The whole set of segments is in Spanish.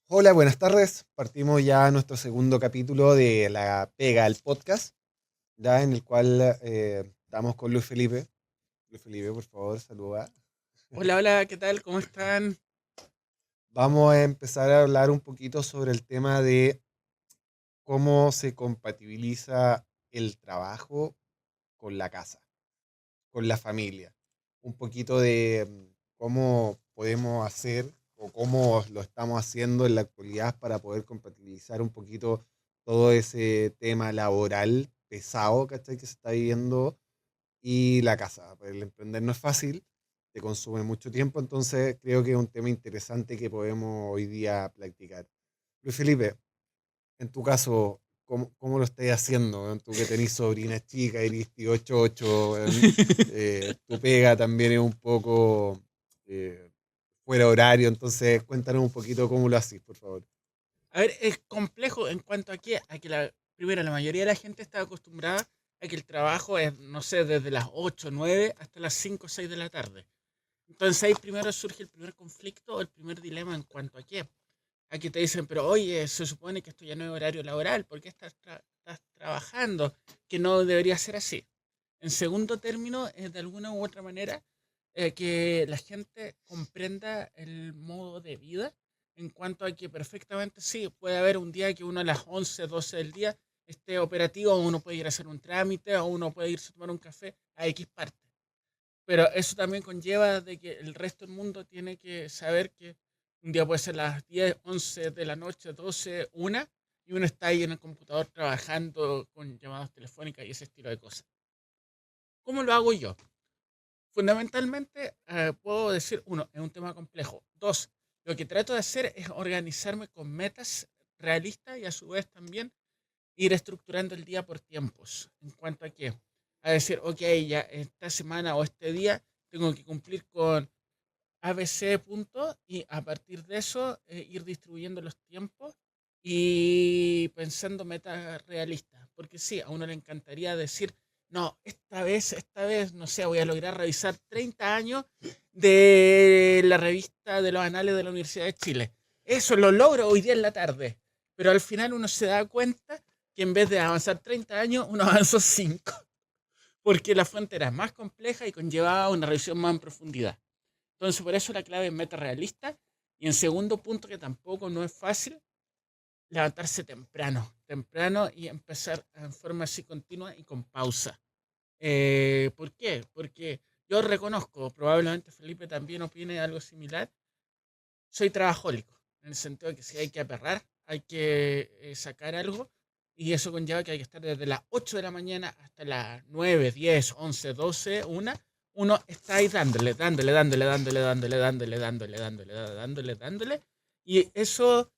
Hola, buenas tardes. Partimos ya nuestro segundo capítulo de La Pega al Podcast, ya en el cual estamos con Luis Felipe. Luis Felipe, por favor, saluda. Hola, hola, ¿qué tal? ¿Cómo están? Vamos a empezar a hablar un poquito sobre el tema de cómo se compatibiliza el trabajo con la casa, con la familia. Un poquito de cómo podemos hacer o cómo lo estamos haciendo en la actualidad para poder compatibilizar un poquito todo ese tema laboral pesado, ¿cachai? Que se está viviendo y la casa. El emprender no es fácil, te consume mucho tiempo, entonces creo que es un tema interesante que podemos hoy día practicar. Luis Felipe, en tu caso, ¿cómo lo estás haciendo? ¿Weón? Tú que tenés sobrinas chicas, eres tío 88, weón, tu pega también es un poco eh, fuera horario, entonces cuéntanos un poquito cómo lo haces, por favor. A ver, es complejo en cuanto a que primero, la mayoría de la gente está acostumbrada a que el trabajo es, no sé, desde las 8 9 hasta las 5 o 6 de la tarde. Entonces ahí primero surge el primer conflicto o el primer dilema en cuanto a qué. Aquí te dicen, pero oye, se supone que esto ya no es horario laboral, ¿por qué estás trabajando? Que no debería ser así. En segundo término, de alguna u otra manera, que la gente comprenda el modo de vida en cuanto a que perfectamente sí, puede haber un día que uno a las 11 12 del día esté operativo, o uno puede ir a hacer un trámite, o uno puede irse a tomar un café a X parte. Pero eso también conlleva de que el resto del mundo tiene que saber que un día puede ser las 10 11 de la noche, 12 una, y uno está ahí en el computador trabajando con llamadas telefónicas y ese estilo de cosas. ¿Cómo lo hago yo? Fundamentalmente, puedo decir, uno, es un tema complejo. Dos, lo que trato de hacer es organizarme con metas realistas y a su vez también ir estructurando el día por tiempos. ¿En cuanto a qué? A decir, ok, ya esta semana o este día tengo que cumplir con ABC punto y a partir de eso ir distribuyendo los tiempos y pensando metas realistas. Porque sí, a uno le encantaría decir, no, esta vez, no sé, voy a lograr revisar 30 años de la revista de los anales de la Universidad de Chile. Eso lo logro hoy día en la tarde. Pero al final uno se da cuenta que en vez de avanzar 30 años, uno avanzó 5 porque la fuente era más compleja y conllevaba una revisión más en profundidad. Entonces, por eso la clave es meta realista. Y en segundo punto, que tampoco no es fácil, levantarse temprano y empezar en forma así continua y con pausa. ¿Por qué? Porque yo reconozco, probablemente Felipe también opine algo similar, soy trabajólico, en el sentido de que si hay que aperrar, hay que sacar algo, y eso conlleva que hay que estar desde las 8 de la mañana hasta las 9 10 11 12 una. Uno está ahí dándole, y eso,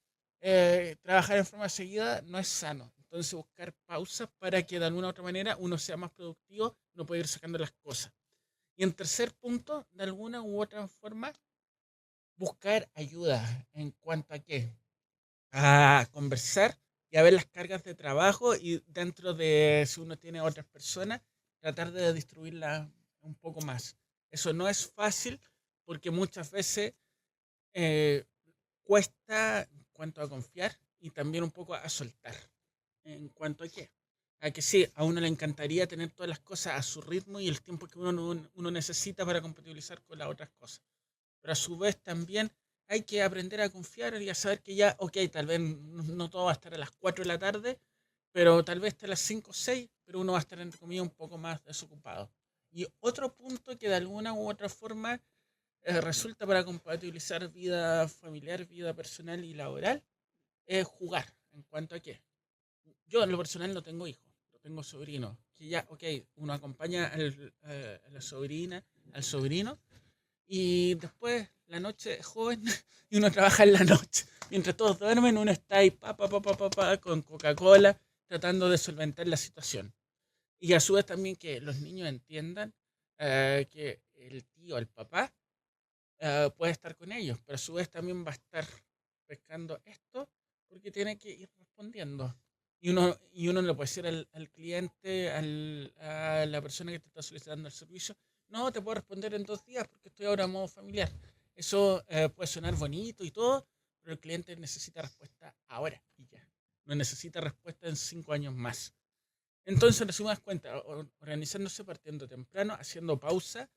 trabajar en forma seguida no es sano. Entonces buscar pausas para que de alguna u otra manera uno sea más productivo, uno puede ir sacando las cosas. Y en tercer punto, de alguna u otra forma, buscar ayuda en cuanto a qué, a conversar y a ver las cargas de trabajo y dentro de si uno tiene otras personas, tratar de distribuirlas un poco más. Eso no es fácil porque muchas veces eh, cuesta en cuanto a confiar y también un poco a soltar. ¿En cuanto a qué? A que sí, a uno le encantaría tener todas las cosas a su ritmo y el tiempo que uno necesita para compatibilizar con las otras cosas, pero a su vez también hay que aprender a confiar y a saber que ya, ok, tal vez no todo va a estar a las 4 de la tarde, pero tal vez esté a las 5 o 6, pero uno va a estar, entre comillas, un poco más desocupado. Y otro punto que de alguna u otra forma resulta para compatibilizar vida familiar, vida personal y laboral es jugar. ¿En cuanto a qué? Yo en lo personal no tengo hijos, no tengo sobrinos. Que ya, ok, uno acompaña a la sobrina, al sobrino, y después la noche es joven y uno trabaja en la noche. Mientras todos duermen, uno está ahí con Coca-Cola tratando de solventar la situación. Y a su vez también que los niños entiendan que el tío, el papá, puede estar con ellos, pero a su vez también va a estar pescando esto porque tiene que ir respondiendo. Y uno le puede decir al cliente, a la persona que te está solicitando el servicio, no, te puedo responder en 2 días porque estoy ahora en modo familiar. Eso puede sonar bonito y todo, pero el cliente necesita respuesta ahora y ya. No necesita respuesta en 5 años más. Entonces, en resumidas cuentas, organizándose partiendo temprano, haciendo pausa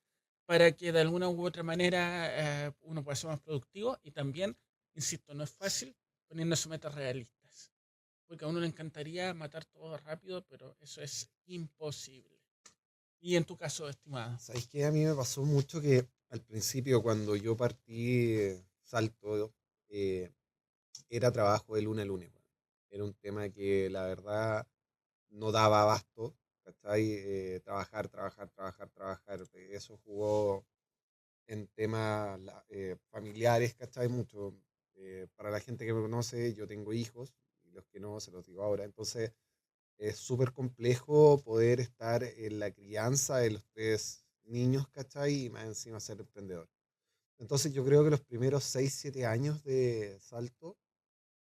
para que de alguna u otra manera uno pueda ser más productivo y también, insisto, no es fácil poniéndose metas realistas, porque a uno le encantaría matar todo rápido, pero eso es imposible. Y en tu caso, estimado. ¿Sabéis qué? A mí me pasó mucho que al principio, cuando yo partí Salto, eh, era trabajo de lunes a lunes, weón. Era un tema que la verdad no daba abasto, ¿cachai? Trabajar, trabajar, trabajar, trabajar. Eso jugó en temas familiares, ¿cachai? Mucho. Para la gente que me conoce, yo tengo hijos, y los que no, se los digo ahora. Entonces, es súper complejo poder estar en la crianza de los tres niños, ¿cachai? Y más encima ser emprendedor. Entonces, yo creo que los primeros 6 7 años de Salto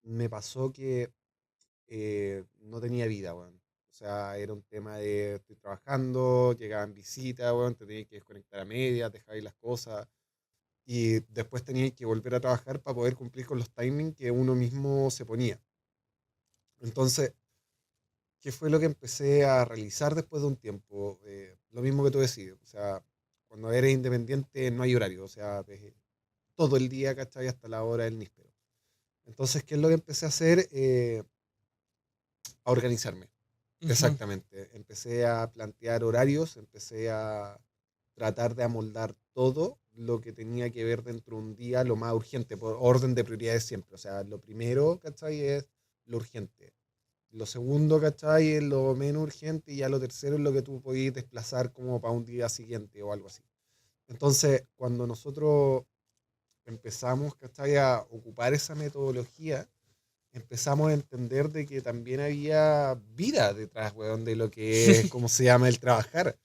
me pasó que no tenía vida, weón. O sea, era un tema de estoy trabajando, llegaban visitas, weón, te tenías que desconectar a medias, dejar ahí las cosas. Y después tenías que volver a trabajar para poder cumplir con los timings que uno mismo se ponía. Entonces, ¿qué fue lo que empecé a realizar después de un tiempo? Lo mismo que tú decís, o sea, cuando eres independiente no hay horario, o sea, todo el día, ¿cachai? Hasta la hora del níspero. Entonces, ¿qué es lo que empecé a hacer? A organizarme. Ujú. Exactamente. Empecé a plantear horarios, empecé a tratar de amoldar todo lo que tenía que ver dentro de un día, lo más urgente, por orden de prioridades siempre. O sea, lo primero, ¿cachai? Es lo urgente. Lo segundo, ¿cachai? Es lo menos urgente y ya lo tercero es lo que tú podías desplazar como para un día siguiente o algo así. Entonces, cuando nosotros empezamos, ¿cachai? A ocupar esa metodología, empezamos a entender de que también había vida detrás, weón, de lo que es, ¿cómo se llama?, el trabajar.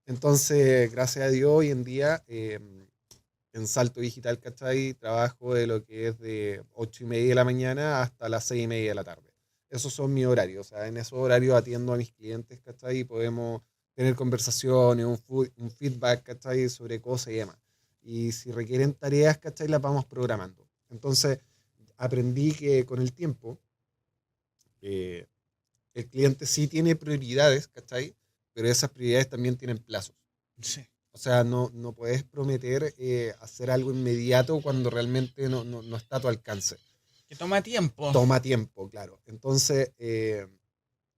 Entonces, gracias a Dios, hoy en día, en Salto Digital, ¿cachai? Trabajo de lo que es de 8:30 de la mañana hasta las 6:30 de la tarde. Esos son mis horarios, o sea, en esos horarios atiendo a mis clientes, ¿cachai? Y podemos tener conversaciones, un feedback, ¿cachai? Sobre cosas y demás. Y si requieren tareas, ¿cachai? Las vamos programando. Entonces, aprendí que con el tiempo, eh, el cliente sí tiene prioridades, ¿cachai? Pero esas prioridades también tienen plazos. Sí. O sea, no puedes prometer hacer algo inmediato cuando realmente no está a tu alcance. Que toma tiempo. Toma tiempo, claro. Entonces,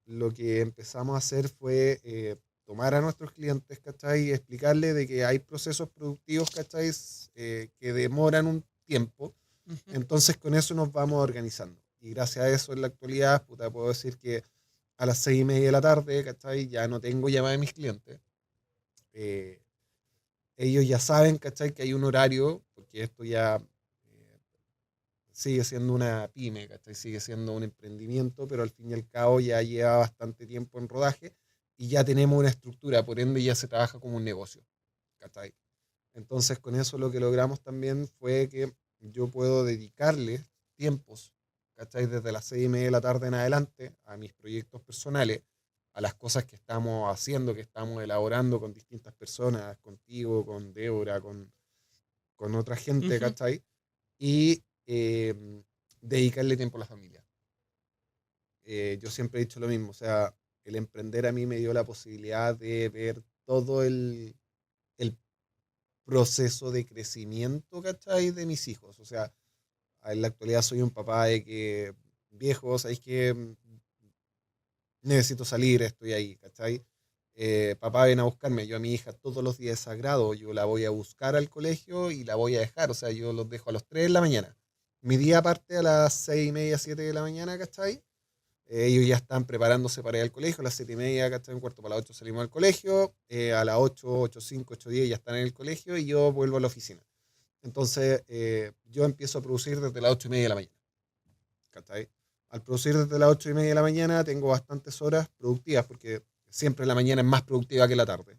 lo que empezamos a hacer fue tomar a nuestros clientes, ¿cachai? Y explicarles de que hay procesos productivos, ¿cachai? Que demoran un tiempo. Ujú. Entonces, con eso nos vamos organizando. Y gracias a eso, en la actualidad, puta, puedo decir que a las 6:30 de la tarde, ¿cachai? Ya no tengo llamada de mis clientes. Eh, Ellos ya saben, ¿cachai? Que hay un horario, porque esto ya sigue siendo una pyme, ¿cachai? Sigue siendo un emprendimiento, pero al fin y al cabo ya lleva bastante tiempo en rodaje y ya tenemos una estructura, por ende ya se trabaja como un negocio, ¿cachai? Entonces con eso lo que logramos también fue que yo puedo dedicarle tiempos, ¿cachai? Desde las 6:30 de la tarde en adelante a mis proyectos personales, a las cosas que estamos haciendo, que estamos elaborando con distintas personas, contigo, con Débora, con otra gente, Ujú. ¿cachai? Y dedicarle tiempo a la familia. Yo siempre he dicho lo mismo, o sea, el emprender a mí me dio la posibilidad de ver todo el proceso de crecimiento, ¿cachai? De mis hijos. O sea, en la actualidad soy un papá de que, viejo, ¿sabéis que necesito salir, estoy ahí, ¿cachai? Papá, ven a buscarme. Yo a mi hija todos los días es sagrado. Yo la voy a buscar al colegio y la voy a dejar. O sea, yo los dejo a las 3 de la mañana. Mi día parte a las 6:30, 7 de la mañana, ¿cachai? Ellos ya están preparándose para ir al colegio. A las 7:30, ¿cachai? Un cuarto para las 8 salimos al colegio. A las 8, 8:05, 8:10 ya están en el colegio y yo vuelvo a la oficina. Entonces, yo empiezo a producir desde las 8:30 de la mañana, ¿cachai? Al producir desde las 8:30 de la mañana tengo bastantes horas productivas porque siempre la mañana es más productiva que la tarde.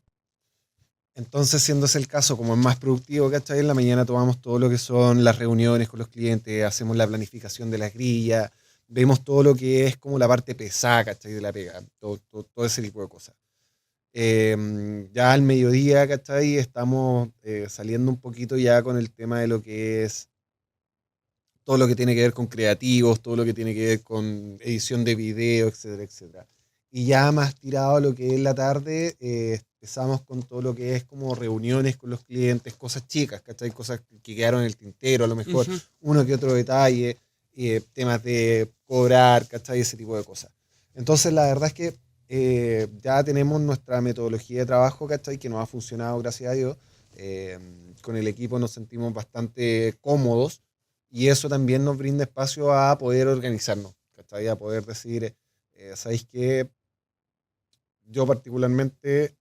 Entonces, siendo ese el caso, como es más productivo, ¿cachai? En la mañana tomamos todo lo que son las reuniones con los clientes, hacemos la planificación de las grillas, vemos todo lo que es como la parte pesada, ¿cachai? De la pega, todo ese tipo de cosas. Ya al mediodía, ¿cachai? Estamos saliendo un poquito ya con el tema de lo que es todo lo que tiene que ver con creativos, todo lo que tiene que ver con edición de video, etcétera, etcétera. Y ya más tirado a lo que es la tarde, empezamos con todo lo que es como reuniones con los clientes, cosas chicas, ¿cachai? Cosas que quedaron en el tintero, a lo mejor Ujú. uno que otro detalle, temas de cobrar, ¿cachai? Ese tipo de cosas. Entonces, la verdad es que ya tenemos nuestra metodología de trabajo, ¿cachai? Que nos ha funcionado, gracias a Dios. Eh, con el equipo nos sentimos bastante cómodos y eso también nos brinda espacio a poder organizarnos, ¿cachai? A poder decir, ¿sabéis qué? Yo particularmente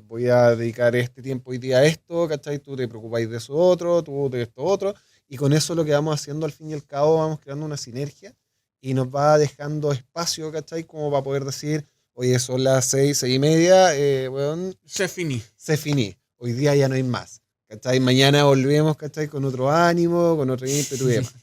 voy a dedicar este tiempo hoy día a esto, ¿cachai? Tú te preocupáis de eso otro, tú de esto otro, y con eso lo que vamos haciendo al fin y al cabo vamos creando una sinergia y nos va dejando espacio, ¿cachai? Como para poder decir, oye, son las 6, 6:30, weón, Se finí. se finí, hoy día ya no hay más, ¿cachai? Mañana volvemos, ¿cachai? Con otro ánimo, con otro ímpetu y demás.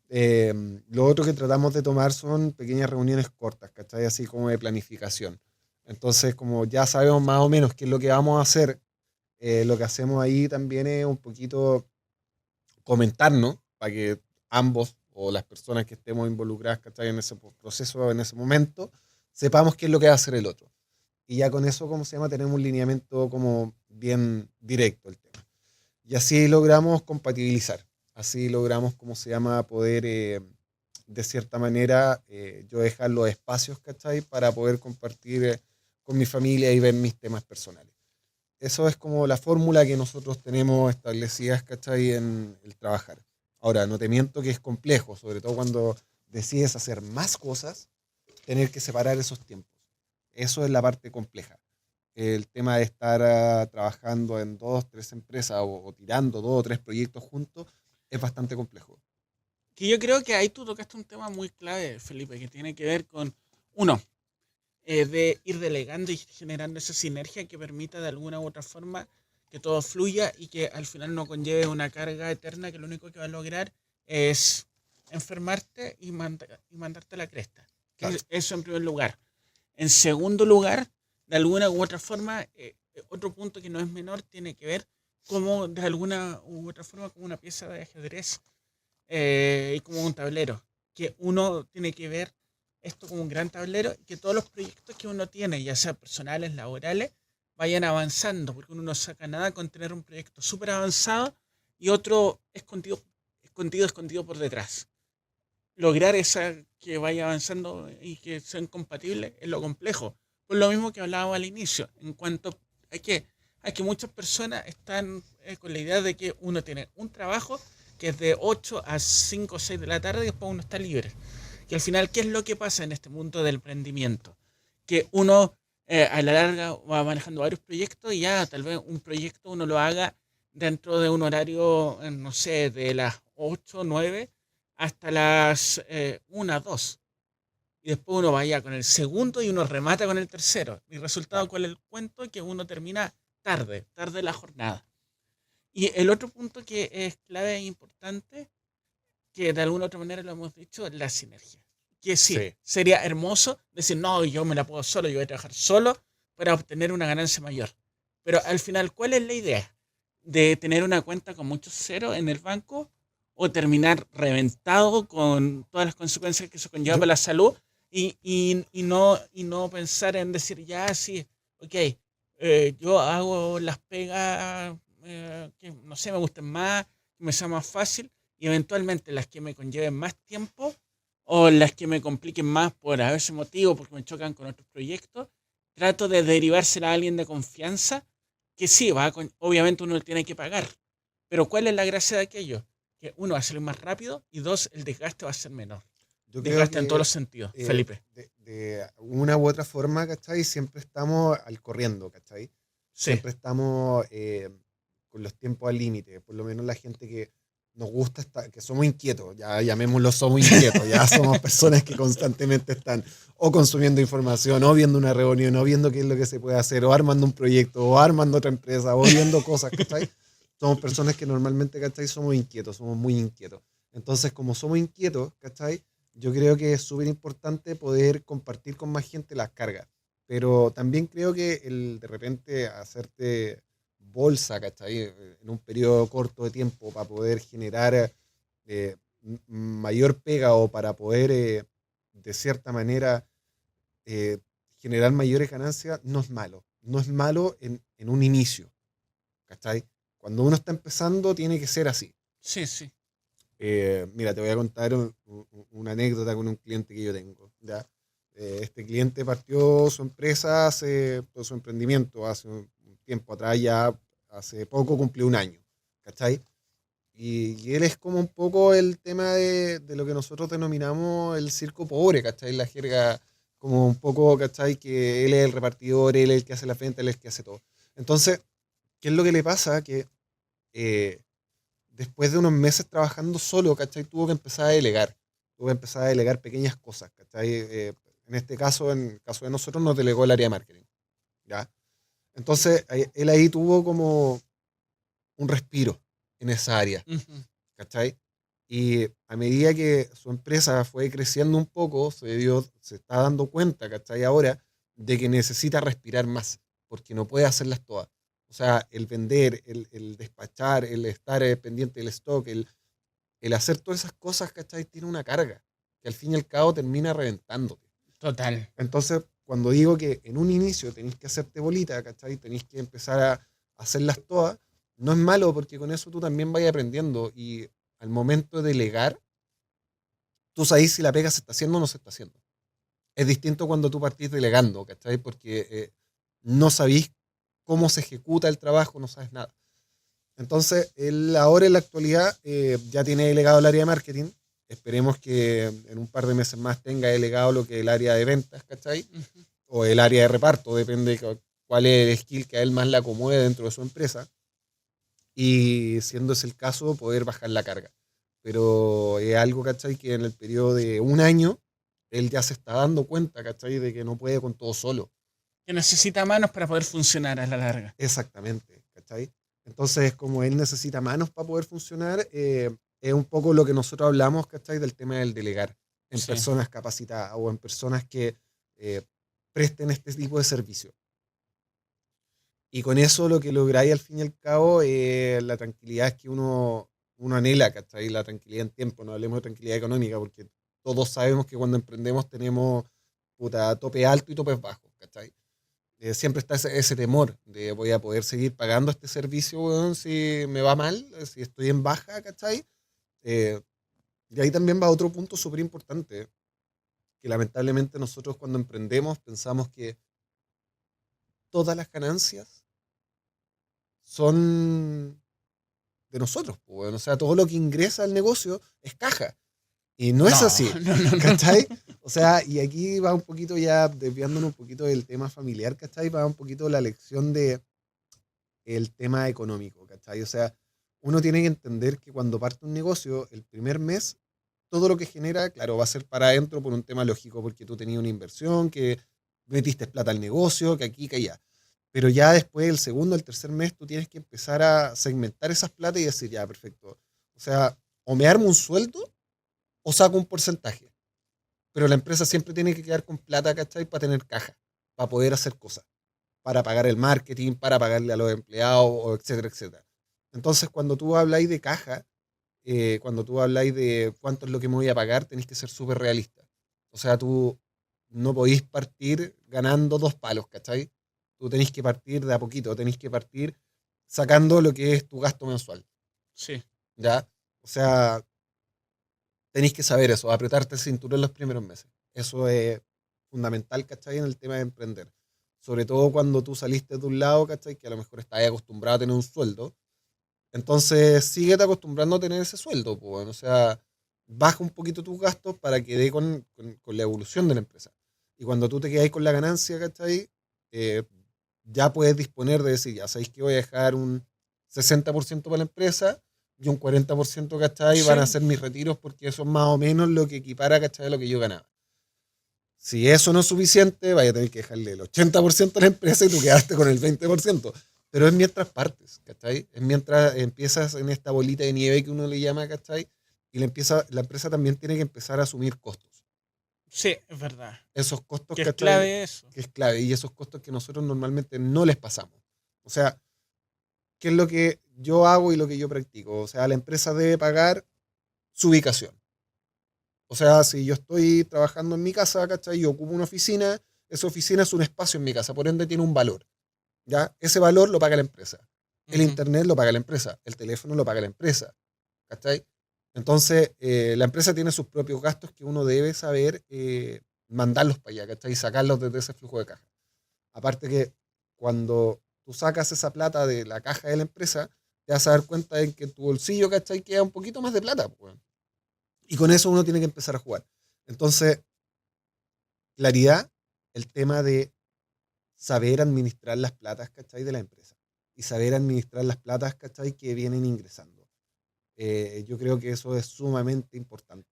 Eh, lo otro que tratamos de tomar son pequeñas reuniones cortas, ¿cachai? Así como de planificación. Entonces, como ya sabemos más o menos qué es lo que vamos a hacer, lo que hacemos ahí también es un poquito comentarnos para que ambos o las personas que estemos involucradas, ¿cachai? En ese proceso, en ese momento, sepamos qué es lo que va a hacer el otro. Y ya con eso, ¿cómo se llama? Tenemos un lineamiento como bien directo el tema. Y así logramos compatibilizar. Así logramos, ¿cómo se llama? Poder, de cierta manera, yo dejar los espacios, ¿cachai? Para poder compartir con mi familia y ver mis temas personales. Eso es como la fórmula que nosotros tenemos establecidas, ¿cachai? En el trabajar. Ahora, no te miento que es complejo, sobre todo cuando decides hacer más cosas, tener que separar esos tiempos. Eso es la parte compleja. El tema de estar trabajando en 2, 3 empresas o tirando 2 o 3 proyectos juntos es bastante complejo. Que yo creo que ahí tú tocaste un tema muy clave, Felipe, que tiene que ver con, uno, de ir delegando y generando esa sinergia que permita de alguna u otra forma que todo fluya y que al final no conlleve una carga eterna que lo único que va a lograr es enfermarte y mandarte a la cresta. Claro, Eso en primer lugar. En segundo lugar, de alguna u otra forma, otro punto que no es menor tiene que ver como de alguna u otra forma como una pieza de ajedrez y como un tablero, que uno tiene que ver esto como un gran tablero y que todos los proyectos que uno tiene, ya sea personales, laborales, vayan avanzando, porque uno no saca nada con tener un proyecto súper avanzado y otro escondido, escondido, escondido por detrás. Lograr esa que vaya avanzando y que sean compatibles es lo complejo. Por lo mismo que hablábamos al inicio, en cuanto hay que, hay que muchas personas están con la idea de que uno tiene un trabajo que es de 8 a 5 o 6 de la tarde y después uno está libre. Que al final, ¿qué es lo que pasa en este mundo del emprendimiento? Que uno a la larga va manejando varios proyectos y ya tal vez un proyecto uno lo haga dentro de un horario, no sé, de las 8 9 hasta las 1, 2. Y después uno vaya con el segundo y uno remata con el tercero. Y resultado, claro. ¿cuál es el cuento? Que uno termina tarde, tarde la jornada. Y el otro punto que es clave e importante, que de alguna u otra manera lo hemos dicho, es la sinergia. Que sí, Sí, sería hermoso decir, no, yo me la puedo solo, yo voy a trabajar solo para obtener una ganancia mayor. Pero al final, ¿cuál es la idea? ¿De tener una cuenta con muchos ceros en el banco o terminar reventado con todas las consecuencias que eso conlleva yo, para la salud y no pensar en decir, ya, sí, ok, yo hago las pegas que, no sé, me gusten más, que me sea más fácil y eventualmente las que me conlleven más tiempo o las que me compliquen más por a ese motivo, porque me chocan con otros proyectos, trato de derivársela a alguien de confianza que sí, obviamente uno le tiene que pagar, pero ¿cuál es la gracia de aquello? Que uno va a salir más rápido y dos, el desgaste va a ser menor. yo creo Desgaste en todos que los sentidos, Felipe. de una u otra forma, ¿cachai? Siempre estamos al corriendo, ¿cachai? Sí. Siempre estamos con los tiempos al límite. Por lo menos la gente que nos gusta, que somos inquietos, ya llamémoslo somos inquietos, ya somos personas que constantemente están o consumiendo información, o viendo una reunión, o viendo qué es lo que se puede hacer, o armando un proyecto, o armando otra empresa, o viendo cosas, ¿cachai? Somos personas que normalmente, ¿cachai? Somos inquietos, somos muy inquietos. Entonces, como somos inquietos, ¿cachai? Yo creo que es súper importante poder compartir con más gente las cargas. Pero también creo que el de repente hacerte bolsa, ¿cachai? En un periodo corto de tiempo para poder generar mayor pega o para poder, de cierta manera, eh, generar mayores ganancias, no es malo. No es malo en un inicio, ¿cachai? Cuando uno está empezando, tiene que ser así. Sí, sí. Mira, te voy a contar una anécdota con un cliente que yo tengo, ¿ya? Este cliente partió su empresa todo su emprendimiento hace un tiempo atrás, ya hace poco cumplió un año, ¿cachai? Y él es como un poco el tema de lo que nosotros denominamos el circo pobre, ¿cachai? La jerga, como un poco, ¿cachai? Que él es el repartidor, él es el que hace la venta, él es el que hace todo. Entonces, ¿qué es lo que le pasa? Que eh, después de unos meses trabajando solo, ¿cachai? Tuvo que empezar a delegar. Tuvo que empezar a delegar pequeñas cosas, ¿cachai? En este caso, en el caso de nosotros, nos delegó el área de marketing, ¿ya? Entonces, él ahí tuvo como un respiro en esa área, Ujú. ¿cachai? Y a medida que su empresa fue creciendo un poco, se está dando cuenta, ¿cachai? Ahora de que necesita respirar más, porque no puede hacerlas todas. O sea, el vender, el despachar, el estar pendiente del stock, el hacer todas esas cosas, ¿cachai? Tiene una carga que al fin y al cabo termina reventándote. Total. Entonces, cuando digo que en un inicio tenéis que hacerte bolita, ¿cachai? Tenéis que empezar a hacerlas todas, no es malo porque con eso tú también vas aprendiendo y al momento de delegar, tú sabes si la pega se está haciendo o no se está haciendo. Es distinto cuando tú partís delegando, ¿cachai? Porque no sabéis cómo se ejecuta el trabajo, no sabes nada. Entonces, él ahora en la actualidad ya tiene delegado el área de marketing. Esperemos que en un par de meses más tenga delegado lo que es el área de ventas, ¿cachai? Ujú. O el área de reparto, depende de cuál es el skill que a él más le acomode dentro de su empresa. Y siendo ese el caso, poder bajar la carga. Pero es algo, ¿cachai? Que en el periodo de un año, él ya se está dando cuenta, ¿cachai? De que no puede con todo solo. Que necesita manos para poder funcionar a la larga. Exactamente, ¿cachai? Entonces, como él necesita manos para poder funcionar, es un poco lo que nosotros hablamos, ¿cachai? Del tema del delegar en Sí. personas capacitadas o en personas que eh, presten este tipo de servicio. Y con eso lo que lográis al fin y al cabo, la tranquilidad es que uno anhela, ¿cachai? La tranquilidad en tiempo, no hablemos de tranquilidad económica, porque todos sabemos que cuando emprendemos tenemos puta, tope alto y topes bajos, ¿cachai? Siempre está ese temor de voy a poder seguir pagando este servicio, weón, si me va mal, si estoy en baja, ¿cachai? Eh, y ahí también va otro punto súper importante, que lamentablemente nosotros cuando emprendemos pensamos que todas las ganancias son de nosotros, pues, weón. O sea, todo lo que ingresa al negocio es caja. Y no es No, así, no, no, ¿cachai? no. O sea, y aquí va un poquito ya desviándonos un poquito del tema familiar, ¿cachai? Va un poquito la lección de el tema económico, ¿cachai? O sea, uno tiene que entender que cuando parte un negocio, el primer mes, todo lo que genera, claro, va a ser para adentro por un tema lógico, porque tú tenías una inversión, que metiste plata al negocio, que aquí, que allá. Pero ya después, el segundo, el tercer mes, tú tienes que empezar a segmentar esas plata y decir, ya, perfecto. O sea, o me armo un sueldo o saco un porcentaje. Pero la empresa siempre tiene que quedar con plata, ¿cachai? Para tener caja, para poder hacer cosas, para pagar el marketing, para pagarle a los empleados, o etcétera, etcétera. Entonces, cuando tú habláis de caja, cuando tú habláis de cuánto es lo que me voy a pagar, tenéis que ser súper realista. O sea, tú no podéis partir ganando dos palos, ¿cachai? Tú tenéis que partir de a poquito, tenéis que partir sacando lo que es tu gasto mensual, Sí. ¿ya? O sea, tenéis que saber eso, apretarte el cinturón los primeros meses. Eso es fundamental, ¿cachai? En el tema de emprender. Sobre todo cuando tú saliste de un lado, ¿cachai? Que a lo mejor estás acostumbrado a tener un sueldo. Entonces, síguete acostumbrando a tener ese sueldo, pues, bueno. O sea, baja un poquito tus gastos para que dé con la evolución de la empresa. Y cuando tú te quedáis con la ganancia, ¿cachai? Eh, ya puedes disponer de decir, ya sabéis que voy a dejar un 60% para la empresa y un 40%, ¿cachai? Van a Sí. ser mis retiros porque eso es más o menos lo que equipara, ¿cachai? A lo que yo ganaba. Si eso no es suficiente, vaya a tener que dejarle el 80% a la empresa y tú quedaste con el 20%. Pero es mientras partes, ¿cachai? Es mientras empiezas en esta bolita de nieve que uno le llama, ¿cachai? Y la empresa también tiene que empezar a asumir costos. Sí, es verdad. Esos costos, Que es ¿cachai? clave eso. Que es clave. Y esos costos que nosotros normalmente no les pasamos. O sea, ¿qué es lo que yo hago y lo que yo practico? O sea, la empresa debe pagar su ubicación. O sea, si yo estoy trabajando en mi casa, ¿cachai? Yo ocupo una oficina, esa oficina es un espacio en mi casa, por ende tiene un valor, ¿ya? Ese valor lo paga la empresa. El Ujú. internet lo paga la empresa, el teléfono lo paga la empresa, ¿cachai? Entonces, la empresa tiene sus propios gastos que uno debe saber mandarlos para allá, ¿cachai? Y sacarlos desde ese flujo de caja. Aparte que cuando tú sacas esa plata de la caja de la empresa, te vas a dar cuenta de que en tu bolsillo, ¿cachai? Queda un poquito más de plata, pues, weón. Y con eso uno tiene que empezar a jugar. Entonces, claridad, el tema de saber administrar las platas, ¿cachai? De la empresa. Y saber administrar las platas, ¿cachai? Que vienen ingresando. Yo creo que eso es sumamente importante.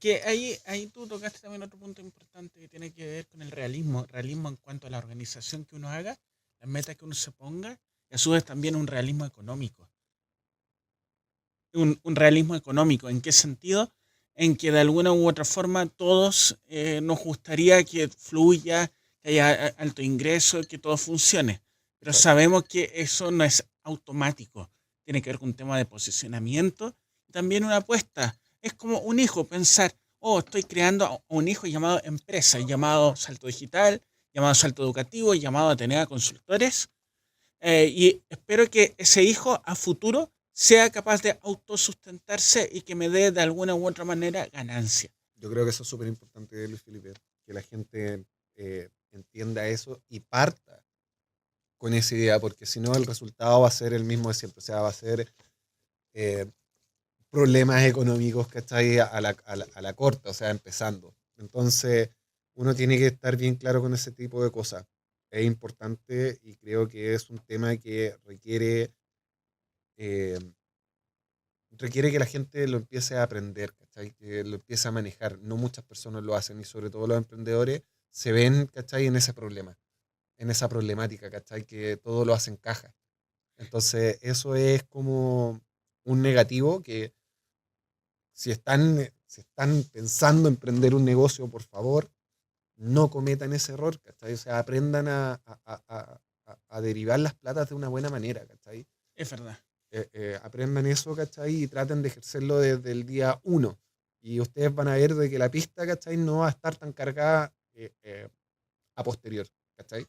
Que ahí tú tocaste también otro punto importante que tiene que ver con el realismo. Realismo en cuanto a la organización que uno haga, las metas que uno se ponga, y a su vez también un realismo económico. Un realismo económico, ¿en qué sentido? En que de alguna u otra forma todos nos gustaría que fluya, que haya alto ingreso, que todo funcione. Pero Claro. sabemos que eso no es automático. Tiene que ver con un tema de posicionamiento. También una apuesta. Es como un hijo, pensar, oh, estoy creando un hijo llamado empresa, llamado Salto Digital, llamado Salto Educativo, llamado Atenea Consultores, y espero que ese hijo a futuro sea capaz de autosustentarse y que me dé de alguna u otra manera ganancia. Yo creo que eso es súper importante, Luis Felipe, que la gente entienda eso y parta con esa idea, porque si no el resultado va a ser el mismo de siempre, o sea, va a ser eh, problemas económicos, ¿cachai? A la corta, o sea, empezando. Entonces, uno tiene que estar bien claro con ese tipo de cosas. Es importante y creo que es un tema que eh, requiere que la gente lo empiece a aprender, ¿cachai? Que lo empiece a manejar. No muchas personas lo hacen y sobre todo los emprendedores se ven, ¿cachai? En ese problema, en esa problemática, ¿cachai? Que todo lo hacen caja. Entonces, eso es como un negativo que si están pensando en emprender un negocio, por favor, no cometan ese error, ¿cachai? O sea, aprendan a derivar las platas de una buena manera, ¿cachai? Es verdad. Aprendan eso, ¿cachai? Y traten de ejercerlo desde el día uno. Y ustedes van a ver de que la pista, ¿cachai? No va a estar tan cargada a posterior, ¿cachai?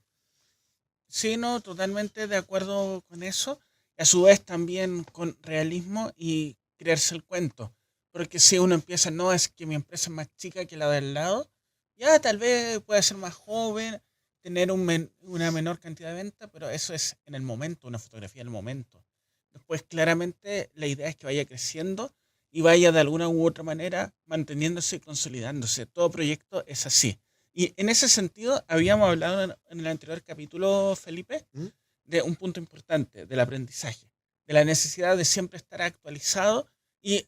Sí, no, totalmente de acuerdo con eso. Y a su vez también con realismo y creerse el cuento. Porque si uno empieza, no, es que mi empresa es más chica que la del lado, ya tal vez puede ser más joven, tener una menor cantidad de venta, pero eso es en el momento, una fotografía del momento. Después, claramente, la idea es que vaya creciendo y vaya de alguna u otra manera manteniéndose y consolidándose. Todo proyecto es así. Y en ese sentido, habíamos hablado en el anterior capítulo, Felipe, ¿Mm? de un punto importante, del aprendizaje, de la necesidad de siempre estar actualizado y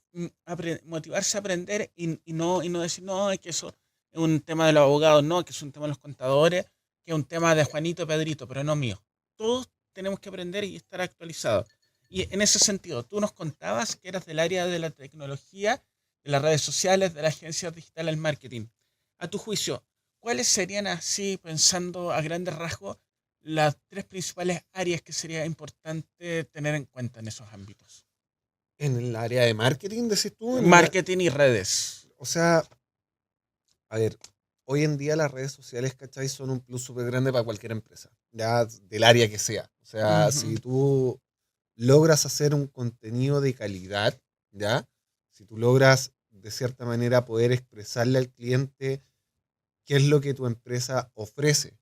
motivarse a aprender y no decir, no, es que eso es un tema de los abogados, no, que es un tema de los contadores, que es un tema de Juanito Pedrito, pero no mío. Todos tenemos que aprender y estar actualizados. Y en ese sentido, tú nos contabas que eras del área de la tecnología, de las redes sociales, de la agencia digital al marketing. A tu juicio, ¿cuáles serían así, pensando a grandes rasgos, las tres principales áreas que sería importante tener en cuenta en esos ámbitos? En el área de marketing, decís tú, Marketing y redes. o sea, a ver, hoy en día las redes sociales, ¿cachai? Son un plus súper grande para cualquier empresa, ya del área que sea. O sea, Ujú. si tú logras hacer un contenido de calidad, ¿ya? Si tú logras de cierta manera poder expresarle al cliente qué es lo que tu empresa ofrece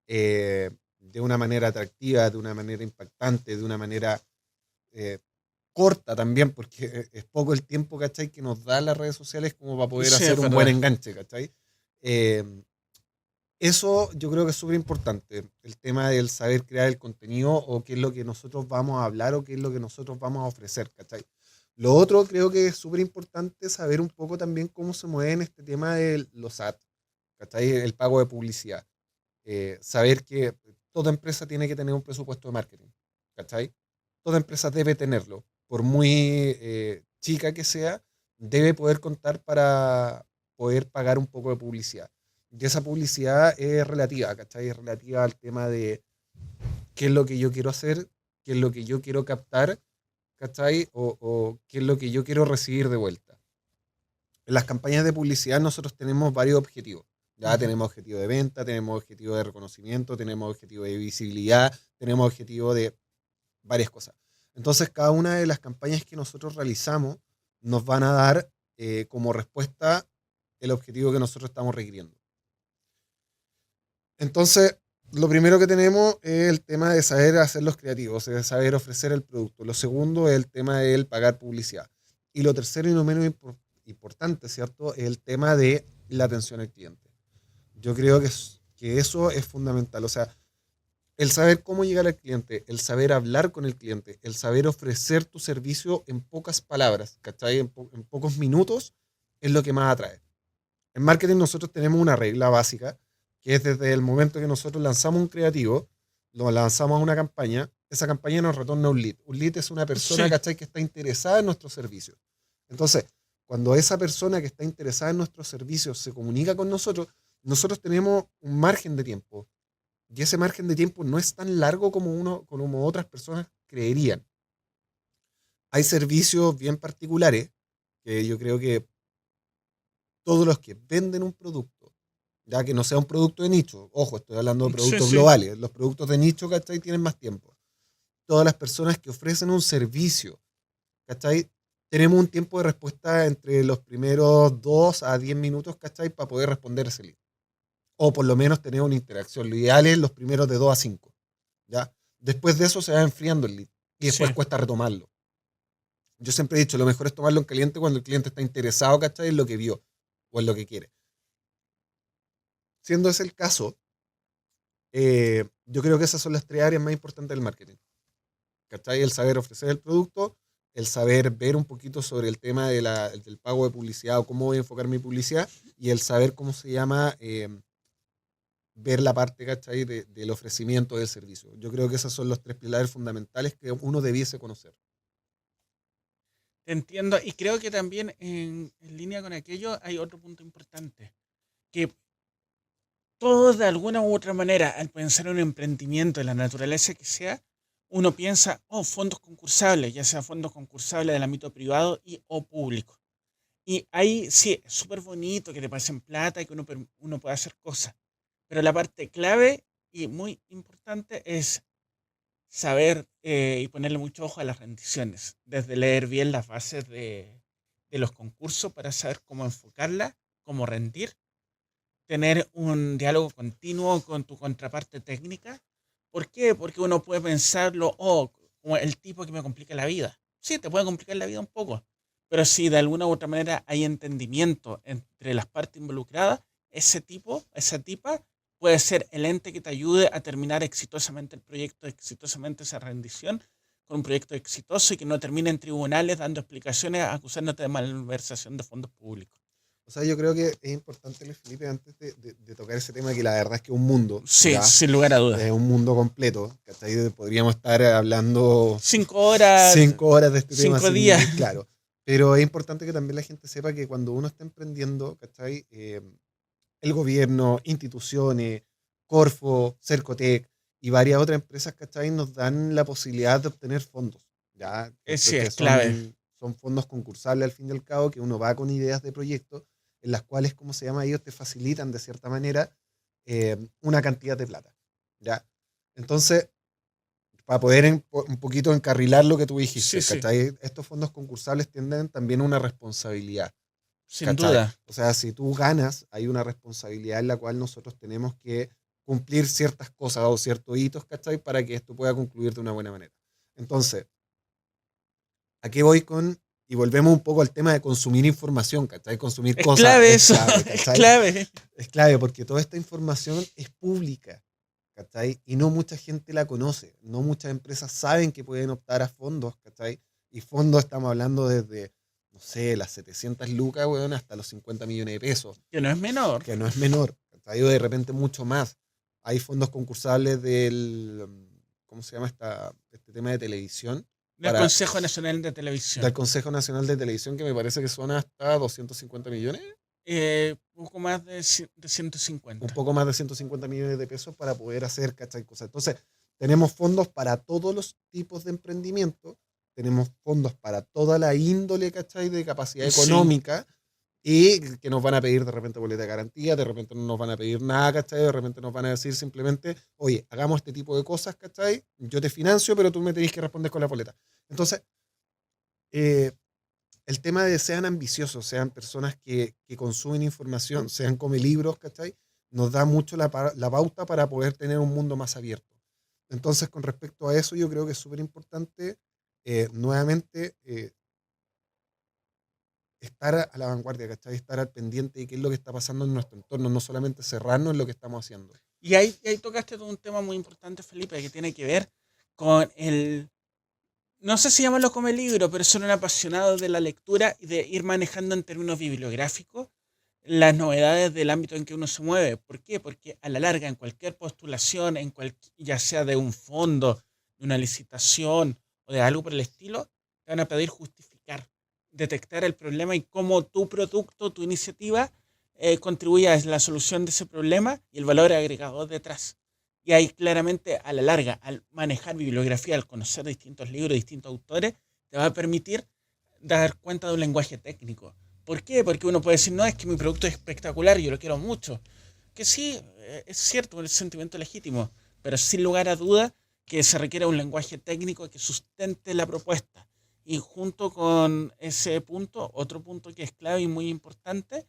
de una manera atractiva, de una manera impactante, de una manera eh, corta también, porque es poco el tiempo, ¿cachai? Que nos da las redes sociales como para poder Sí, es hacer un buen verdad. enganche, ¿cachai? Eh, Eso yo creo que es súper importante, el tema del saber crear el contenido o qué es lo que nosotros vamos a hablar o qué es lo que nosotros vamos a ofrecer, ¿cachai? Lo otro creo que es súper importante saber un poco también cómo se mueve en este tema de los ads, ¿cachai? El pago de publicidad. Saber que toda empresa tiene que tener un presupuesto de marketing, ¿cachai? Toda empresa debe tenerlo, por muy chica que sea, debe poder contar para poder pagar un poco de publicidad. Y esa publicidad es relativa, ¿cachai? Es relativa al tema de qué es lo que yo quiero hacer, qué es lo que yo quiero captar ¿cachai? O qué es lo que yo quiero recibir de vuelta. En las campañas de publicidad nosotros tenemos varios objetivos. Ya Ujú. tenemos objetivo de venta, tenemos objetivo de reconocimiento, tenemos objetivo de visibilidad, tenemos objetivo de varias cosas. Entonces, cada una de las campañas que nosotros realizamos nos van a dar como respuesta el objetivo que nosotros estamos requiriendo. Entonces, lo primero que tenemos es el tema de saber hacer los creativos, de saber ofrecer el producto. Lo segundo es el tema del pagar publicidad. Y lo tercero y no menos importante, ¿cierto? Es el tema de la atención al cliente. Yo creo que eso es fundamental. O sea, el saber cómo llegar al cliente, el saber hablar con el cliente, el saber ofrecer tu servicio en pocas palabras, ¿cachai? En pocos minutos, es lo que más atrae. En marketing nosotros tenemos una regla básica, que es desde el momento que nosotros lanzamos un creativo, lo lanzamos a una campaña, esa campaña nos retorna un lead. Un lead es una persona, Sí, ¿cachai?, que está interesada en nuestros servicios. Entonces, cuando esa persona que está interesada en nuestros servicios se comunica con nosotros, nosotros tenemos un margen de tiempo. Y ese margen de tiempo no es tan largo como otras personas creerían. Hay servicios bien particulares que yo creo que todos los que venden un producto, ya que no sea un producto de nicho, ojo, estoy hablando de sí, productos sí. globales, los productos de nicho, ¿cachai? Tienen más tiempo. Todas las personas que ofrecen un servicio, ¿cachai? Tenemos un tiempo de respuesta entre los primeros 2 a 10 minutos, ¿cachai? Para poder responder ese lead. O por lo menos tener una interacción. Lo ideal es los primeros de 2 a 5, ¿ya? Después de eso se va enfriando el lead y después Sí. cuesta retomarlo. Yo siempre he dicho, lo mejor es tomarlo en caliente cuando el cliente está interesado, ¿cachai? En lo que vio o en lo que quiere. Siendo ese el caso, yo creo que esas son las tres áreas más importantes del marketing. ¿Cachai? El saber ofrecer el producto, el saber ver un poquito sobre el tema del pago de publicidad o cómo voy a enfocar mi publicidad y el saber cómo se llama ver la parte, ¿cachai? Del ofrecimiento del servicio. Yo creo que esos son los tres pilares fundamentales que uno debiese conocer. Te entiendo. Y creo que también en línea con aquello hay otro punto importante. Que todos de alguna u otra manera, al pensar en un emprendimiento de la naturaleza que sea, uno piensa, oh, fondos concursables, ya sea fondos concursables del ámbito privado y o público. Y ahí sí, es súper bonito que te pasen plata y que uno pueda hacer cosas. Pero la parte clave y muy importante es saber y ponerle mucho ojo a las rendiciones. Desde leer bien las bases de los concursos para saber cómo enfocarla, cómo rendir, tener un diálogo continuo con tu contraparte técnica. ¿Por qué? Porque uno puede pensarlo, oh, como el tipo que me complica la vida. Sí, te puede complicar la vida un poco, pero si de alguna u otra manera hay entendimiento entre las partes involucradas, ese tipo, esa tipa, puede ser el ente que te ayude a terminar exitosamente el proyecto, exitosamente esa rendición, con un proyecto exitoso y que no termine en tribunales dando explicaciones acusándote de malversación de fondos públicos. O sea, yo creo que es importante, Luis Felipe, antes de tocar ese tema, que la verdad es que es un mundo, Sí, ¿ya? sin lugar a dudas. Es un mundo completo, ¿cachai? Podríamos estar hablando 5 horas, 5 horas de este tema 5 días. sin, claro. Pero es importante que también la gente sepa que cuando uno está emprendiendo, ¿cachai? El gobierno, instituciones, Corfo, Cercotec y varias otras empresas, ¿cachai? Nos dan la posibilidad de obtener fondos, ¿ya? Sí, Que es clave. son fondos concursables al fin y al cabo, que uno va con ideas de proyectos en las cuales, ¿cómo se llama? Ellos te facilitan de cierta manera una cantidad de plata, ¿ya? Entonces, para poder un poquito encarrilar lo que tú Sí, dijiste, sí, ¿cachai? Estos fondos concursables tienen también una responsabilidad, sin ¿cachai? duda. O sea, si tú ganas, hay una responsabilidad en la cual nosotros tenemos que cumplir ciertas cosas o ciertos hitos, ¿cachai? Para que esto pueda concluir de una buena manera. Entonces, ¿a qué voy con? Y volvemos un poco al tema de consumir información, ¿cachai? Consumir Es cosas clave es eso, clave, es ¿cachai? clave. Es clave porque toda esta información es pública, ¿cachai? Y no mucha gente la conoce, no muchas empresas saben que pueden optar a fondos, ¿cachai? Y fondos estamos hablando desde, no sé, las 700 lucas, weón, hasta los 50 millones de pesos, Que no es menor. que no es menor, ¿cachai? O de repente mucho más. Hay fondos concursables ¿cómo se llama este tema de televisión? Del Para, Consejo Nacional de del Televisión. Consejo Nacional de Televisión, que me parece que son hasta 250 millones, Poco más de un 150. poco más de 150 millones de pesos para poder hacer, ¿cachai? Cosas. Entonces, tenemos fondos para todos los tipos de emprendimiento, tenemos fondos para toda la índole, ¿cachai? De capacidad Sí. económica y que nos van a pedir de repente boleta de garantía, de repente no nos van a pedir nada, ¿cachai? De repente nos van a decir simplemente, oye, hagamos este tipo de cosas, ¿cachai? Yo te financio, pero tú me tenés que responder con la boleta. Entonces, eh, el tema de sean ambiciosos, sean personas que consumen información, sean come libros, ¿cachai? Nos da mucho la pauta para poder tener un mundo más abierto. Entonces, con respecto a eso, yo creo que es súper importante, nuevamente, estar a la vanguardia, ¿cachai? Estar al pendiente de qué es lo que está pasando en nuestro entorno, no solamente cerrarnos en lo que estamos haciendo. Y ahí tocaste todo un tema muy importante, Felipe, que tiene que ver con no sé si llamarlo como el libro, pero son un apasionado de la lectura y de ir manejando en términos bibliográficos las novedades del ámbito en que uno se mueve. ¿Por qué? Porque a la larga, en cualquier postulación, ya sea de un fondo, de una licitación o de algo por el estilo, te van a pedir justificar, detectar el problema y cómo tu producto, tu iniciativa, contribuye a la solución de ese problema y el valor agregado detrás. Y ahí claramente a la larga, al manejar bibliografía, al conocer distintos libros, distintos autores, te va a permitir dar cuenta de un lenguaje técnico. ¿Por qué? Porque uno puede decir, no, es que mi producto es espectacular y yo lo quiero mucho. Que sí, es cierto, es un sentimiento legítimo, pero sin lugar a duda que se requiere un lenguaje técnico que sustente la propuesta. Y junto con ese punto, otro punto que es clave y muy importante,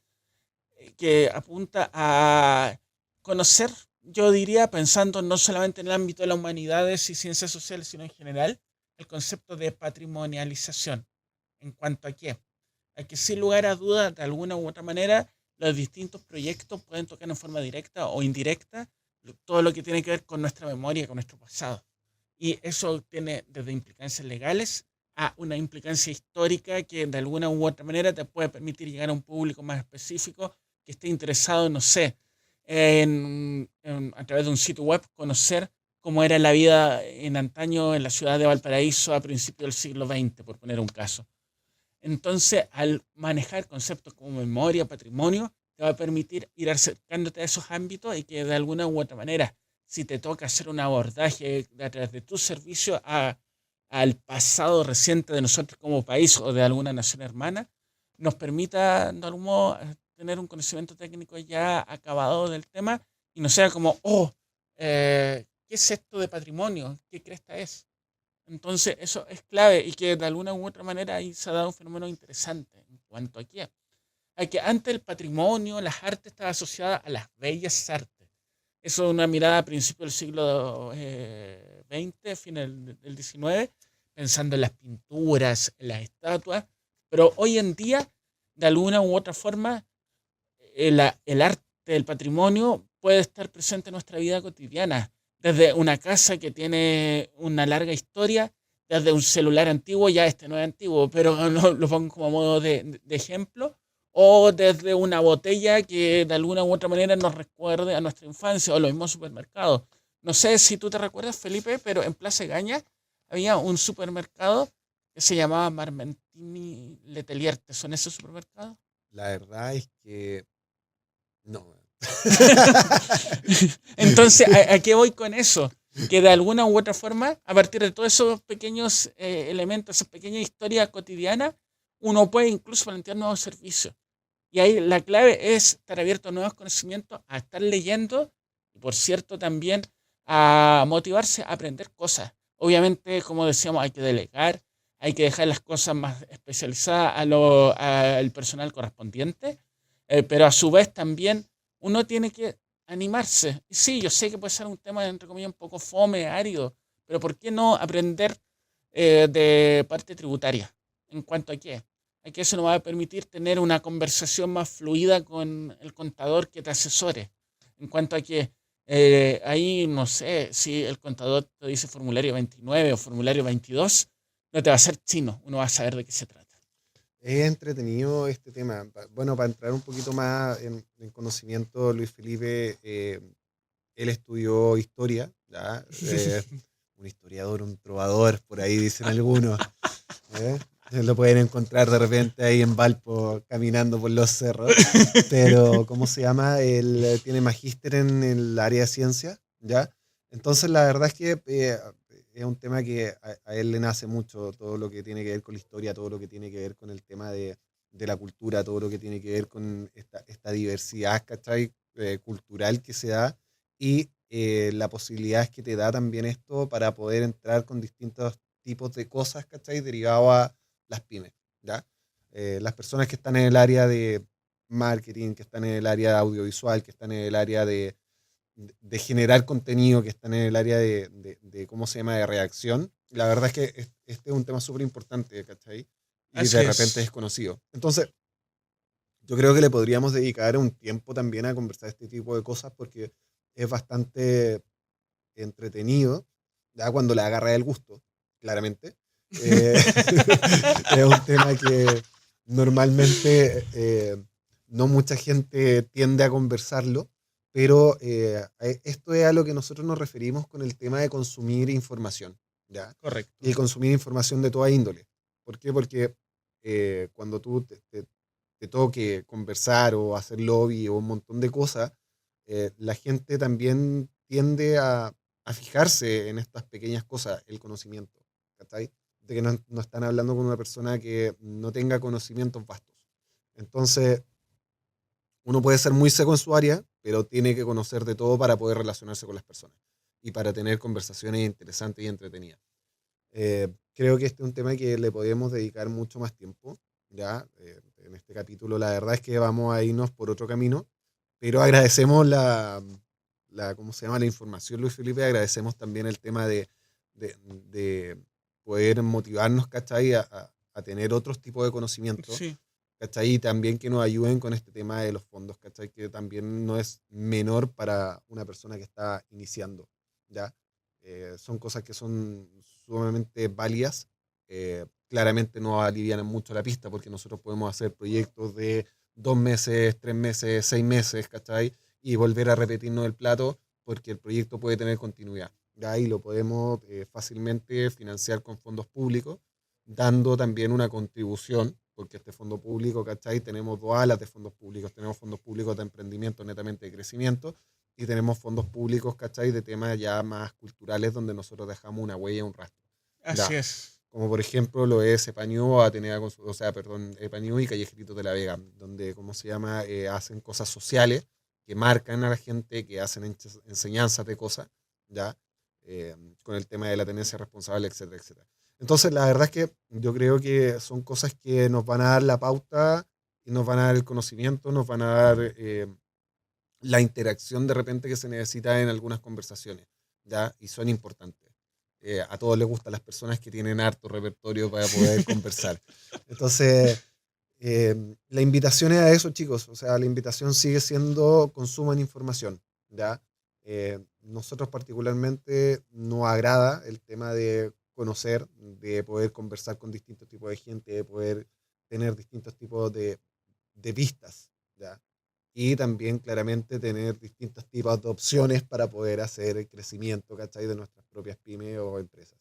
que apunta a conocer, yo diría, pensando no solamente en el ámbito de las humanidades y ciencias sociales, sino en general, el concepto de patrimonialización. ¿En cuanto a qué? A que sin lugar a dudas, de alguna u otra manera, los distintos proyectos pueden tocar en forma directa o indirecta todo lo que tiene que ver con nuestra memoria, con nuestro pasado. Y eso tiene desde implicancias legales a una implicancia histórica que de alguna u otra manera te puede permitir llegar a un público más específico que esté interesado, no sé, a través de un sitio web, conocer cómo era la vida en antaño en la ciudad de Valparaíso a principios del siglo XX, por poner un caso. Entonces, al manejar conceptos como memoria, patrimonio, te va a permitir ir acercándote a esos ámbitos y que de alguna u otra manera, si te toca hacer un abordaje a través de tu servicio al pasado reciente de nosotros como país o de alguna nación hermana, nos permita de algún modo tener un conocimiento técnico ya acabado del tema y no sea como, ¿qué es esto de patrimonio? ¿Qué cresta es? Entonces, eso es clave y que de alguna u otra manera ahí se ha dado un fenómeno interesante en cuanto a qué. A que antes el patrimonio, las artes, estaba asociada a las bellas artes. Eso es una mirada a principios del siglo XX, fin del XIX, pensando en las pinturas, en las estatuas. Pero hoy en día, de alguna u otra forma, el arte, el patrimonio puede estar presente en nuestra vida cotidiana. Desde una casa que tiene una larga historia, desde un celular antiguo, ya este no es antiguo, pero lo pongo como modo de ejemplo, o desde una botella que de alguna u otra manera nos recuerde a nuestra infancia, o los mismos supermercados. No sé si tú te recuerdas, Felipe, pero en Plaza Gaña había un supermercado que se llamaba Marmentini Letelier. ¿Te suena ese supermercado? La verdad es que no. Entonces, ¿a qué voy con eso? Que de alguna u otra forma, a partir de todos esos pequeños elementos, esas pequeñas historias cotidianas, uno puede incluso plantear nuevos servicios. Y ahí la clave es estar abierto a nuevos conocimientos, a estar leyendo y, por cierto, también a motivarse a aprender cosas. Obviamente, como decíamos, hay que delegar, hay que dejar las cosas más especializadas al personal correspondiente, pero a su vez también uno tiene que animarse. Y sí, yo sé que puede ser un tema, entre comillas, un poco fome, árido, pero ¿por qué no aprender de parte tributaria? ¿En cuanto a qué? A que eso nos va a permitir tener una conversación más fluida con el contador que te asesore. En cuanto a que ahí no sé si el contador te dice formulario 29 o formulario 22, no te va a ser chino, uno va a saber de qué se trata. Es entretenido este tema. Bueno, para entrar un poquito más en conocimiento, Luis Felipe, él estudió historia, ¿ya? Un historiador, un trovador, por ahí dicen algunos. ¿Eh? Lo pueden encontrar de repente ahí en Valpo caminando por los cerros. Pero, ¿cómo se llama? Él tiene magíster en el área de ciencia, ¿ya? Entonces, la verdad es que es un tema que a él le nace mucho, todo lo que tiene que ver con la historia, todo lo que tiene que ver con el tema de la cultura, todo lo que tiene que ver con esta diversidad, ¿cachai? Cultural que se da y la posibilidad que te da también esto para poder entrar con distintos tipos de cosas, ¿cachai? Derivado a las pymes, ¿ya? Las personas que están en el área de marketing, que están en el área audiovisual, que están en el área de generar contenido, que están en el área de ¿cómo se llama?, de reacción. La verdad es que este es un tema súper importante, ¿cachai? Y Así de repente es es. desconocido. Entonces, yo creo que le podríamos dedicar un tiempo también a conversar este tipo de cosas porque es bastante entretenido, ya cuando le agarra el gusto, claramente. Eh, es un tema que normalmente no mucha gente tiende a conversarlo, pero esto es a lo que nosotros nos referimos con el tema de consumir información, ¿ya? Correcto. Y consumir información de toda índole. ¿Por qué? Porque cuando tú te toque conversar o hacer lobby o un montón de cosas, la gente también tiende a fijarse en estas pequeñas cosas, el conocimiento, ¿cachai? De que no están hablando con una persona que no tenga conocimientos vastos. Entonces, uno puede ser muy seco en su área, pero tiene que conocer de todo para poder relacionarse con las personas y para tener conversaciones interesantes y entretenidas. Creo que este es un tema que le podemos dedicar mucho más tiempo, ¿ya? En este capítulo la verdad es que vamos a irnos por otro camino, pero agradecemos ¿cómo se llama?, la información, Luis Felipe, agradecemos también el tema de poder motivarnos, ¿cachai?, a tener otros tipos de conocimientos, Sí. ¿cachai? Y también que nos ayuden con este tema de los fondos, ¿cachai? Que también no es menor para una persona que está iniciando, ¿ya? Son cosas que son sumamente válidas. Claramente no alivian mucho la pista porque nosotros podemos hacer proyectos de 2 meses, 3 meses, 6 meses, ¿cachai? Y volver a repetirnos el plato porque el proyecto puede tener continuidad. ¿Ya? Y lo podemos fácilmente financiar con fondos públicos, dando también una contribución, porque este fondo público, ¿cachai? Tenemos dos alas de fondos públicos. Tenemos fondos públicos de emprendimiento netamente de crecimiento y tenemos fondos públicos, ¿cachai?, de temas ya más culturales donde nosotros dejamos una huella, un rastro. Así Ya, es. como por ejemplo lo es Epañú, Atenea, o sea, perdón, Epañú y Callejeritos de la Vega, donde, ¿cómo se llama?, hacen cosas sociales que marcan a la gente, que hacen enseñanzas de cosas, ¿ya? Con el tema de la tenencia responsable, etcétera, etcétera. Entonces, la verdad es que yo creo que son cosas que nos van a dar la pauta y nos van a dar el conocimiento, nos van a dar la interacción de repente que se necesita en algunas conversaciones, ¿ya? Y son importantes. A todos les gustan las personas que tienen harto repertorio para poder conversar. Entonces, la invitación es a eso, chicos. O sea, la invitación sigue siendo consuman información, ¿ya? Nosotros particularmente nos agrada el tema de conocer, de poder conversar con distintos tipos de gente, de poder tener distintos tipos de vistas, ¿ya? Y también claramente tener distintos tipos de opciones para poder hacer el crecimiento, ¿cachai?, de nuestras propias pymes o empresas.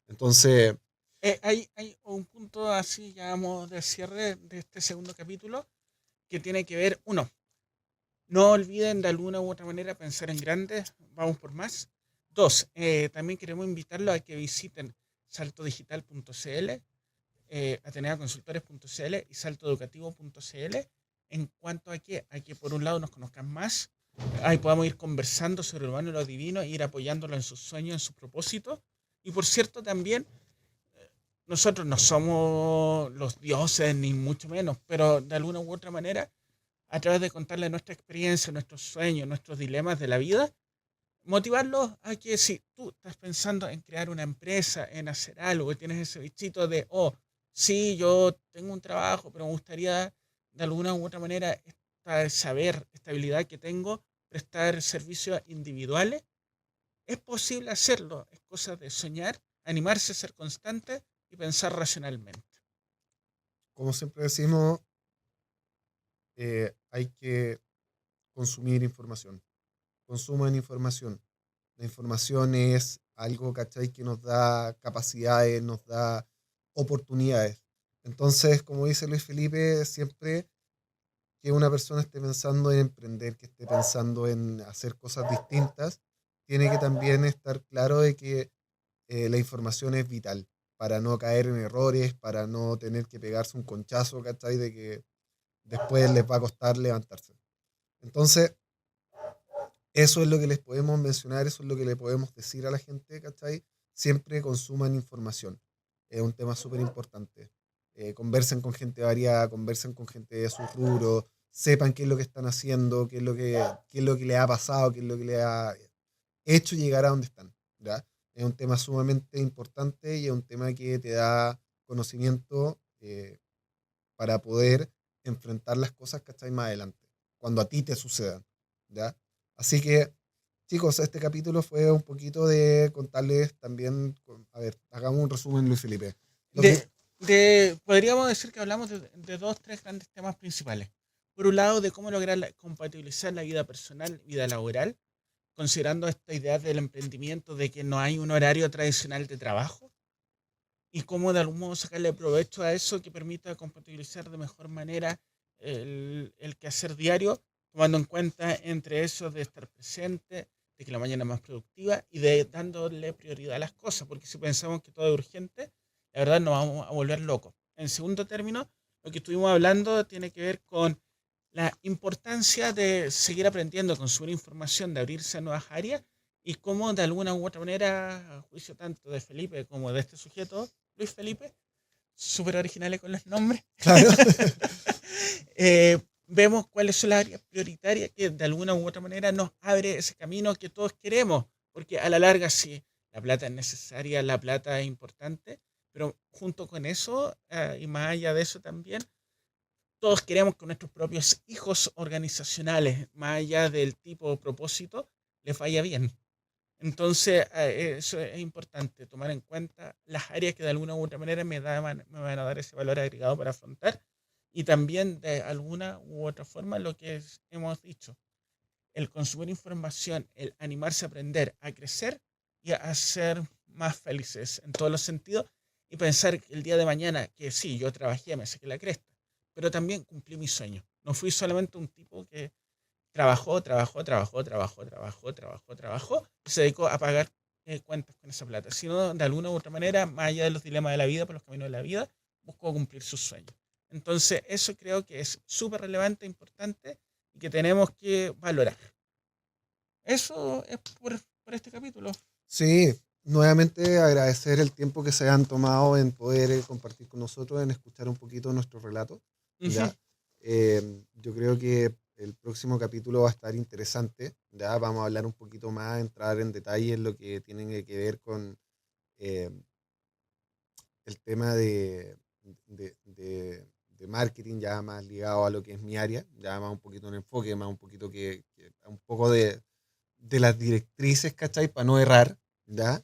Entonces, Hay un punto así, ya vamos de cierre de este segundo capítulo, que tiene que ver, uno, no olviden de alguna u otra manera pensar en grandes, vamos por más. Dos, también queremos invitarlos a que visiten saltodigital.cl, ateneaconsultores.cl y saltoeducativo.cl en cuanto a que por un lado nos conozcan más, ahí podamos ir conversando sobre lo humano y lo divino, ir apoyándolo en sus sueños, en sus propósitos. Y por cierto también, nosotros no somos los dioses ni mucho menos, pero de alguna u otra manera, a través de contarles nuestra experiencia, nuestros sueños, nuestros dilemas de la vida, motivarlos a que si tú estás pensando en crear una empresa, en hacer algo, tienes ese bichito de, oh, sí, yo tengo un trabajo, pero me gustaría de alguna u otra manera saber, esta habilidad que tengo, prestar servicios individuales, es posible hacerlo, es cosa de soñar, animarse, ser constante y pensar racionalmente. como siempre decimos, hay que consumir información. Consuman información. La información es algo, ¿cachai?, que nos da capacidades, nos da oportunidades. Entonces, como dice Luis Felipe, siempre que una persona esté pensando en emprender, que esté pensando en hacer cosas distintas, tiene que también estar claro de que la información es vital para no caer en errores, para no tener que pegarse un conchazo, ¿cachai? De que después les va a costar levantarse. Entonces, eso es lo que les podemos mencionar, eso es lo que le podemos decir a la gente, ¿cachai? Siempre consuman información. Es un tema súper importante. Conversen con gente variada, conversen con gente de su rubro, sepan qué es lo que están haciendo, qué es lo que les ha pasado, qué es lo que les ha hecho llegar a donde están, ¿ya? Es un tema sumamente importante y es un tema que te da conocimiento para poder enfrentar las cosas, ¿cachai? Más adelante, cuando a ti te sucedan, ¿ya? Así que, chicos, este capítulo fue un poquito de contarles también, a ver, hagamos un resumen, Luis Felipe. Podríamos decir que hablamos de dos, tres grandes temas principales. Por un lado, de cómo lograr compatibilizar la vida personal, vida laboral, considerando esta idea del emprendimiento, de que no hay un horario tradicional de trabajo, y cómo de algún modo sacarle provecho a eso que permita compatibilizar de mejor manera el quehacer diario, tomando en cuenta entre eso de estar presente, de que la mañana es más productiva y de dándole prioridad a las cosas, porque si pensamos que todo es urgente, la verdad nos vamos a volver locos. En segundo término, lo que estuvimos hablando tiene que ver con la importancia de seguir aprendiendo, consumir información, de abrirse a nuevas áreas y cómo de alguna u otra manera, a juicio tanto de Felipe como de este sujeto, Luis Felipe, súper originales con los nombres, Claro. vemos cuáles son las áreas prioritarias que de alguna u otra manera nos abre ese camino que todos queremos, porque a la larga sí, la plata es necesaria, la plata es importante, pero junto con eso, y más allá de eso también, todos queremos que nuestros propios hijos organizacionales, más allá del tipo de propósito, les vaya bien. Entonces, eso es importante, tomar en cuenta las áreas que de alguna u otra manera me van a dar ese valor agregado para afrontar y también de alguna u otra forma lo que hemos dicho, el consumir información, el animarse a aprender, a crecer y a ser más felices en todos los sentidos y pensar que el día de mañana que sí, yo trabajé, me saqué la cresta, pero también cumplí mi sueño. No fui solamente un tipo que trabajó y se dedicó a pagar cuentas con esa plata, sino de alguna u otra manera, más allá de los dilemas de la vida, por los caminos de la vida, buscó cumplir sus sueños. Entonces, eso creo que es súper relevante, importante y que tenemos que valorar. Eso es por este capítulo. Sí, nuevamente agradecer el tiempo que se han tomado en poder compartir con nosotros, en escuchar un poquito nuestro relato, ¿ya? Yo creo que el próximo capítulo va a estar interesante, ¿ya? Vamos a hablar un poquito más, entrar en detalle en lo que tiene que ver con eh, el tema de marketing, ya más ligado a lo que es mi área, ya más un poquito en enfoque, más un poquito que un poco de las directrices, ¿cachai? Para no errar, ¿ya?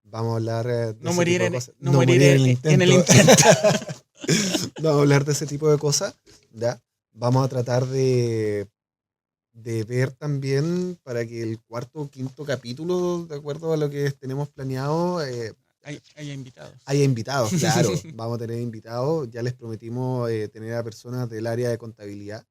Vamos a hablar de ese tipo de cosas. No morir en el intento. Vamos a hablar de ese tipo de cosas, ¿ya? Vamos a tratar de ver también para que el cuarto o quinto capítulo, de acuerdo a lo que tenemos planeado, haya invitados. haya invitados, claro. Vamos a tener invitados. Ya les prometimos tener a personas del área de contabilidad,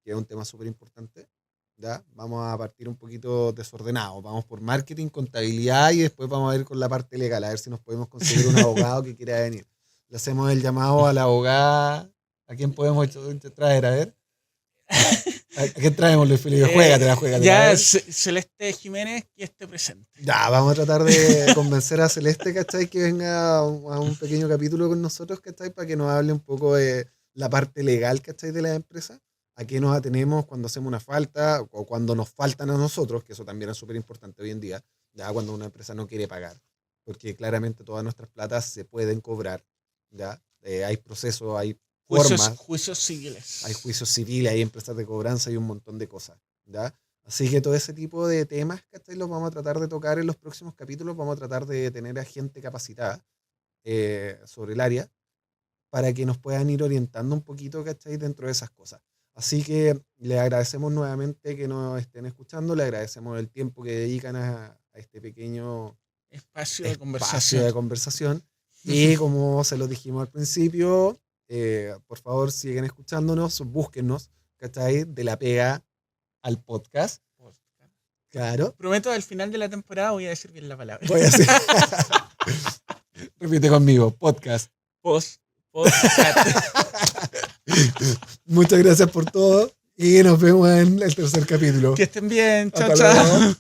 que es un tema súper importante. ¿Ya? Vamos a partir un poquito desordenado. Vamos por marketing, contabilidad y después vamos a ir con la parte legal, a ver si nos podemos conseguir un abogado que quiera venir. Le hacemos el llamado a la abogada. ¿A quién podemos traer? A ver. ¿A quién traemos, Luis Felipe? Juégatela. Ya, Celeste Jiménez, que esté presente. Ya, vamos a tratar de convencer a Celeste, ¿cachai? Que venga a un pequeño capítulo con nosotros, ¿cachai? Para que nos hable un poco de la parte legal, ¿cachai? De la empresa. A qué nos atenemos cuando hacemos una falta o cuando nos faltan a nosotros, que eso también es súper importante hoy en día, ya cuando una empresa no quiere pagar. Porque claramente todas nuestras platas se pueden cobrar, ¿ya? Hay procesos, hay formas. Juicios civiles. Hay juicios civiles, hay empresas de cobranza y un montón de cosas, ¿ya? Así que todo ese tipo de temas, ¿cachai? Los vamos a tratar de tocar en los próximos capítulos. Vamos a tratar de tener a gente capacitada sobre el área para que nos puedan ir orientando un poquito, ¿cachai? Dentro de esas cosas. Así que les agradecemos nuevamente que nos estén escuchando, le agradecemos el tiempo que dedican a este pequeño espacio de conversación. Y como se los dijimos al principio, por favor siguen escuchándonos, búsquennos, ¿cachai? De la pega al podcast. Claro. Prometo al final de la temporada voy a decir bien la palabra. Voy a decir. Repite conmigo, podcast. Podcast. Muchas gracias por todo y nos vemos en el tercer capítulo. Que estén bien. Chao, Hasta chao. luego.